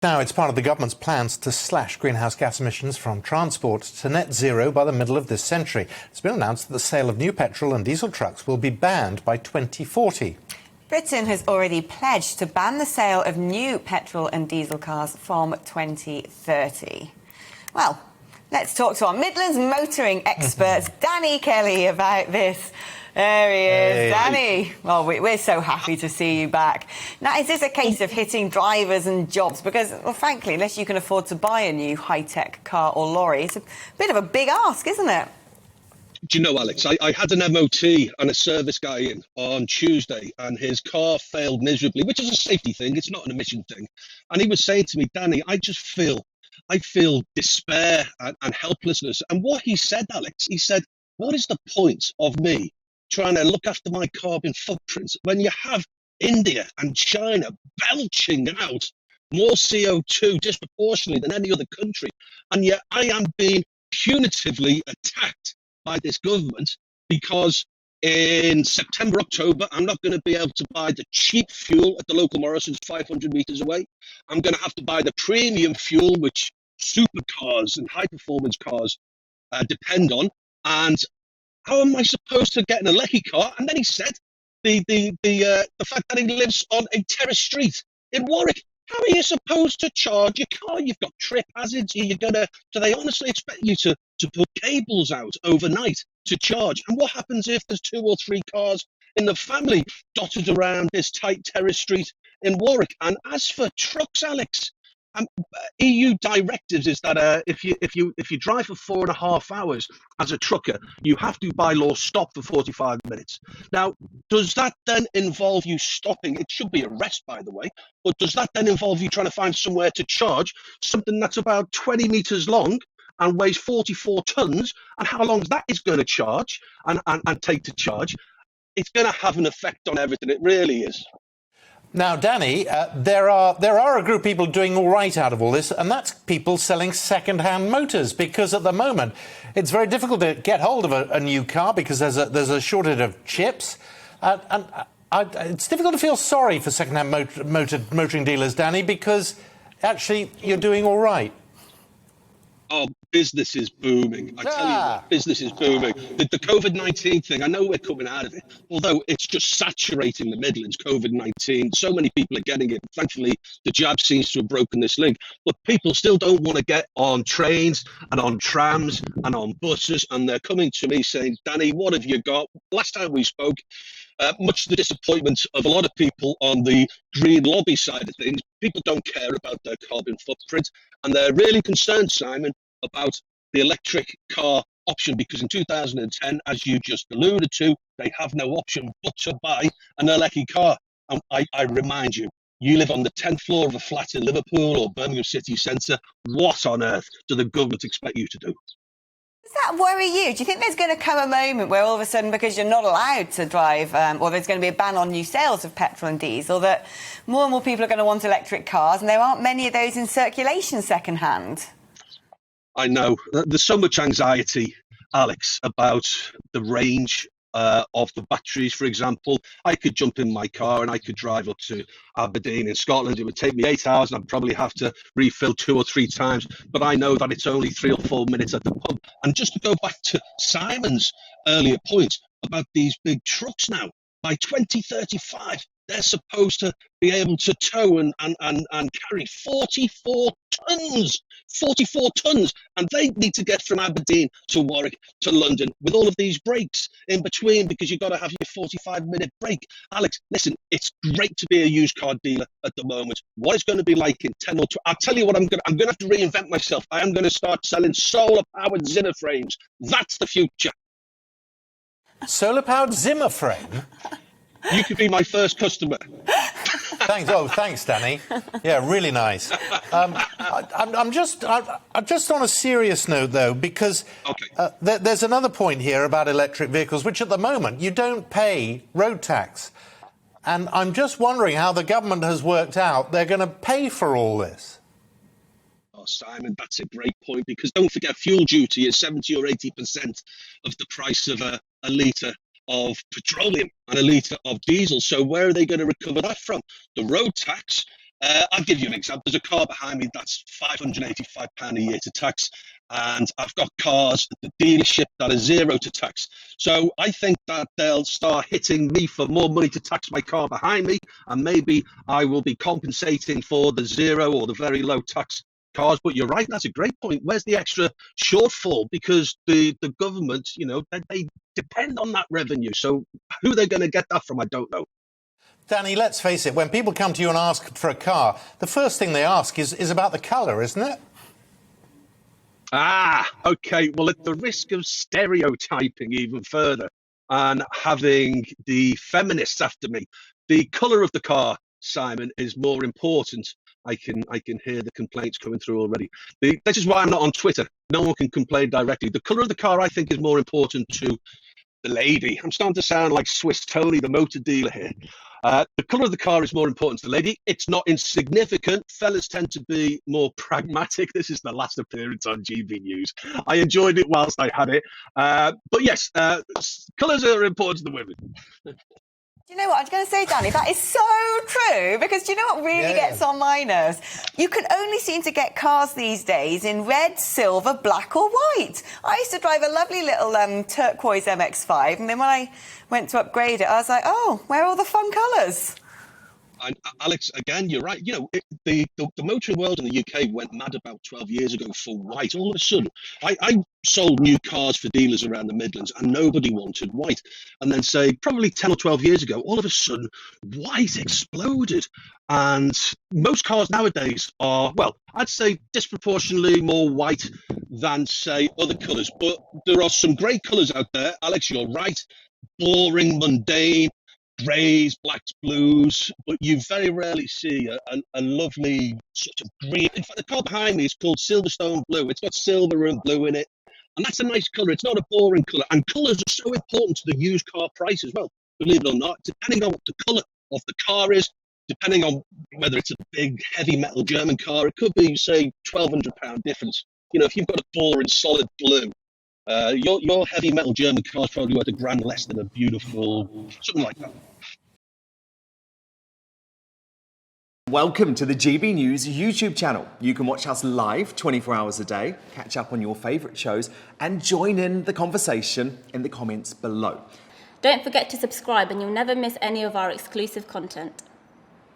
Now, it's part of the government's plans to slash greenhouse gas emissions from transport to net zero by the middle of this century. It's been announced that the sale of new petrol and diesel trucks will be banned by 2040. Britain has already pledged to ban the sale of new petrol and diesel cars from 2030. Well, let's talk to our Midlands motoring expert, Danny Kelly, about this. There he is, Hey. Danny. Well, we're so happy to see you back. Now, is this a case of hitting drivers and jobs? Because, well, frankly, unless you can afford to buy a new high-tech car or lorry, it's a bit of a big ask, isn't it? Do you know, Alex, I had an MOT and a service guy in on Tuesday, and his car failed miserably, which is a safety thing. It's not an emission thing. And he was saying to me, Danny, I feel despair and helplessness. And what he said, Alex, he said, what is the point of me trying to look after my carbon footprint when you have India and China belching out more CO2 disproportionately than any other country? And yet I am being punitively attacked by this government because in September, October, I'm not going to be able to buy the cheap fuel at the local Morrison's 500 metres away. I'm going to have to buy the premium fuel, which supercars and high-performance cars depend on. And how am I supposed to get in a lecky car? And then he said the fact that he lives on a terrace street in Warwick. How are you supposed to charge your car? You've got trip hazards. Do they honestly expect you to put cables out overnight to charge? And what happens if there's 2 or 3 cars in the family dotted around this tight terrace street in Warwick? And as for trucks, Alex, EU directives is that if you drive for 4.5 hours as a trucker, you have to by law stop for 45 minutes. Now, does that then involve you stopping? It should be arrest, by the way, but does that then involve you trying to find somewhere to charge something that's about 20 meters long and weighs 44 tons? And how long that is going to charge and take to charge? It's going to have an effect on everything. It really is. Now, Danny, there are a group of people doing all right out of all this, and that's people selling second-hand motors, because at the moment it's very difficult to get hold of a new car because there's a shortage of chips. It's difficult to feel sorry for second-hand motoring dealers, Danny, because actually you're doing all right. Oh, business is booming. I tell you what, business is booming. The COVID-19 thing, I know we're coming out of it, although it's just saturating the Midlands, COVID-19. So many people are getting it. Thankfully, the jab seems to have broken this link. But people still don't want to get on trains and on trams and on buses. And they're coming to me saying, Danny, what have you got? Last time we spoke, much to the disappointment of a lot of people on the green lobby side of things, people don't care about their carbon footprint. And they're really concerned, Simon, about the electric car option, because in 2010, as you just alluded to, they have no option but to buy an electric car. And I remind you, you live on the 10th floor of a flat in Liverpool or Birmingham city centre. What on earth do the government expect you to do? Does that worry you? Do you think there's going to come a moment where all of a sudden, because you're not allowed to drive, or there's going to be a ban on new sales of petrol and diesel, that more and more people are going to want electric cars, and there aren't many of those in circulation second-hand? I know. There's so much anxiety, Alex, about the range of the batteries, for example. I could jump in my car and I could drive up to Aberdeen in Scotland. It would take me 8 hours and I'd probably have to refill 2 or 3 times. But I know that it's only 3 or 4 minutes at the pump. And just to go back to Simon's earlier point about these big trucks now, by 2035, they're supposed to be able to tow and carry 44 tons. 44 tons. And they need to get from Aberdeen to Warwick to London with all of these breaks in between, because you've got to have your 45-minute break. Alex, listen, it's great to be a used car dealer at the moment. What it's going to be like in 10 or 12, I'll tell you what, I'm going to have to reinvent myself. I am going to start selling solar-powered Zimmer frames. That's the future. Solar-powered Zimmer frame? You could be my first customer. Thanks. Oh, thanks, Danny. Yeah, really nice. I'm just on a serious note, though, because there's another point here about electric vehicles, which at the moment you don't pay road tax. And I'm just wondering how the government has worked out they're going to pay for all this. Oh, Simon, that's a great point, because don't forget, fuel duty is 70 or 80% of the price of a litre of petroleum and a litre of diesel. So where are they going to recover that from? The road tax I'll give you an example. There's a car behind me that's £585 a year to tax, and I've got cars at the dealership that are zero to tax. So I think that they'll start hitting me for more money to tax my car behind me, and maybe I will be compensating for the zero or the very low tax cars. But you're right, that's a great point. Where's the extra shortfall? Because the government, they depend on that revenue. So who they're going to get that from, I don't know. Danny, let's face it, when people come to you and ask for a car, the first thing they ask is about the colour, isn't it? Okay. Well, at the risk of stereotyping even further and having the feminists after me, the colour of the car, Simon, is more important. I can hear the complaints coming through already. This is why I'm not on Twitter. No one can complain directly. The colour of the car, I think, is more important to the lady. I'm starting to sound like Swiss Tony, the motor dealer here. The colour of the car is more important to the lady. It's not insignificant. Fellas tend to be more pragmatic. This is the last appearance on GBNews. I enjoyed it whilst I had it. But yes, colours are important to the women. Do you know what I was going to say, Danny? That is so true, because do you know what really gets on my nerves? You can only seem to get cars these days in red, silver, black or white. I used to drive a lovely little turquoise MX-5, and then when I went to upgrade it, I was like, oh, where are all the fun colours? And Alex, again, you're right. The motoring world in the UK went mad about 12 years ago for white. All of a sudden, I sold new cars for dealers around the Midlands, and nobody wanted white. And then, say, probably 10 or 12 years ago, all of a sudden, white exploded. And most cars nowadays are, well, I'd say disproportionately more white than, say, other colours. But there are some great colours out there. Alex, you're right. Boring, mundane. Greys, blacks, blues, but you very rarely see a lovely sort of green. In fact, the car behind me is called Silverstone Blue. It's got silver and blue in it, and that's a nice colour. It's not a boring colour, and colours are so important to the used car price as well, believe it or not. Depending on what the colour of the car is, depending on whether it's a big, heavy metal German car, it could be, say, £1,200 difference. If you've got a boring, solid blue, your heavy metal German car is probably worth £1,000 less than a beautiful, something like that. Welcome to the GB News YouTube channel. You can watch us live 24 hours a day, catch up on your favourite shows and join in the conversation in the comments below. Don't forget to subscribe and you'll never miss any of our exclusive content.